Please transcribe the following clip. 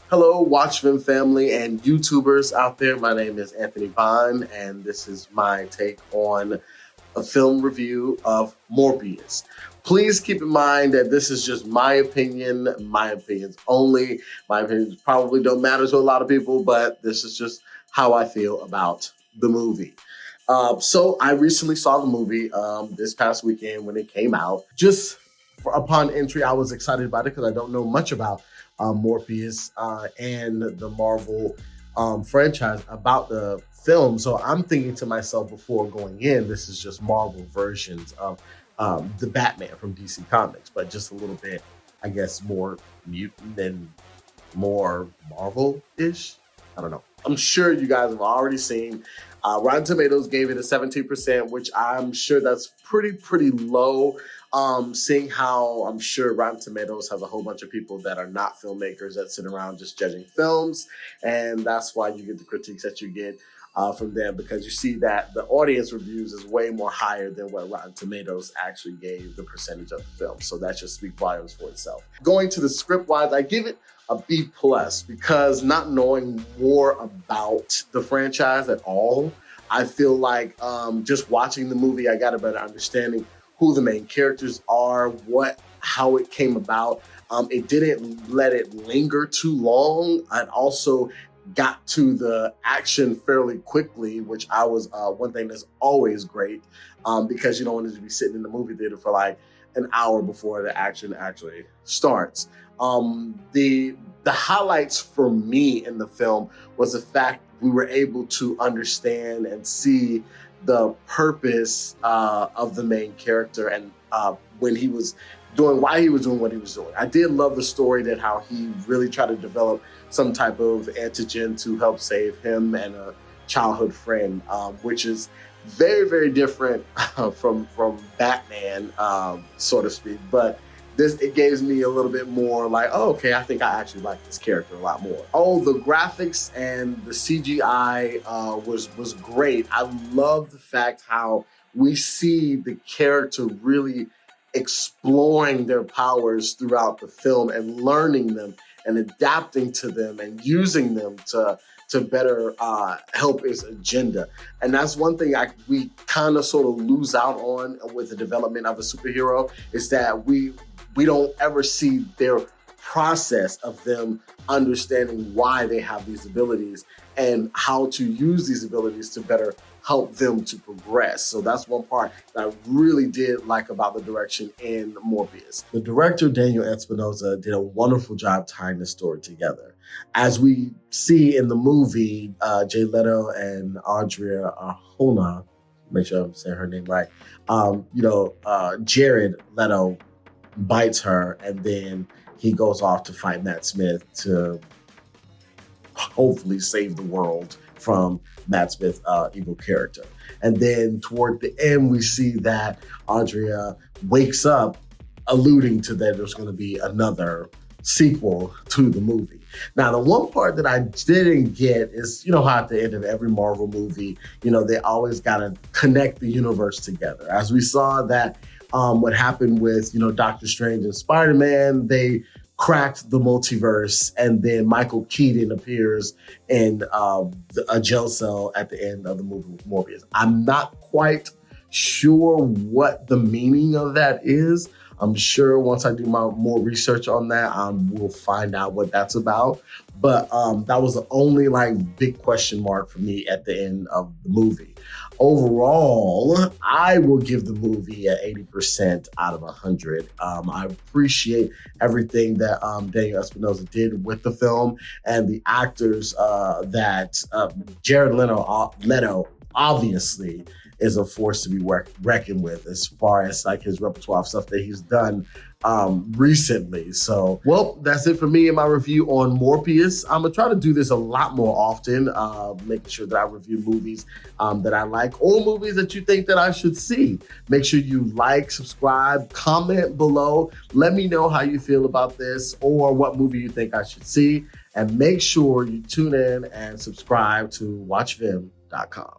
Hello, Watch Film family and YouTubers out there. My name is Anthony Bawn, and this is my take on a film review of Morbius. Please keep in mind that this is just my opinions only. My opinions probably don't matter to a lot of people, but this is just how I feel about the movie. So I recently saw the movie this past weekend when it came out. Just upon entry, I was excited about it because I don't know much about Morbius and the Marvel franchise about the film. So I'm thinking to myself before going in, this is just Marvel versions of the Batman from DC Comics, but just a little bit, I guess, more mutant and more Marvel-ish. I don't know. I'm sure you guys have already seen. Rotten Tomatoes gave it a 17%, which I'm sure that's pretty low. Seeing how I'm sure Rotten Tomatoes has a whole bunch of people that are not filmmakers that sit around just judging films, and that's why you get the critiques that you get from them, because you see that the audience reviews is way more higher than what Rotten Tomatoes actually gave the percentage of the film. So that just speaks volumes for itself. Going to the script wise, I give it a B+ because not knowing more about the franchise at all, I feel like just watching the movie, I got a better understanding who the main characters are, how it came about. It didn't let it linger too long. And also got to the action fairly quickly, which I was one thing that's always great because you don't want to be sitting in the movie theater for like an hour before the action actually starts. The highlights for me in the film was the fact we were able to understand and see the purpose of the main character and why he was doing what he was doing. I did love the story that how he really tried to develop some type of antigen to help save him and a childhood friend, which is very different from Batman, so to speak. But it gives me a little bit more like, oh, okay, I think I actually like this character a lot more. Oh, the graphics and the CGI was great. I love the fact how we see the character really exploring their powers throughout the film and learning them and adapting to them and using them to better help his agenda. And that's one thing we kind of sort of lose out on with the development of a superhero, is that we don't ever see their process of them understanding why they have these abilities and how to use these abilities to better help them to progress. So that's one part that I really did like about the direction in Morbius. The director, Daniel Espinosa, did a wonderful job tying the story together. As we see in the movie, Jay Leto and Adria Arjona, make sure I'm saying her name right, Jared Leto bites her, and then he goes off to fight Matt Smith to hopefully save the world from Matt Smith's evil character. And then toward the end, we see that Adria wakes up, alluding to that there's going to be another sequel to the movie. Now, the one part that I didn't get is, how at the end of every Marvel movie, they always got to connect the universe together. As we saw that what happened with, Doctor Strange and Spider-Man, they cracked the multiverse, and then Michael Keaton appears in a jail cell at the end of the movie with Morbius. I'm not quite sure what the meaning of that is. I'm sure once I do my more research on that, we'll find out what that's about. But that was the only big question mark for me at the end of the movie. Overall, I will give the movie an 80% out of 100. I appreciate everything that Daniel Espinosa did with the film, and the actors that Jared Leto obviously is a force to be reckoned with as far as his repertoire of stuff that he's done recently. So, well, that's it for me in my review on Morbius. I'm gonna try to do this a lot more often, making sure that I review movies that I like or movies that you think that I should see. Make sure you like, subscribe, comment below. Let me know how you feel about this or what movie you think I should see. And make sure you tune in and subscribe to watchvim.com.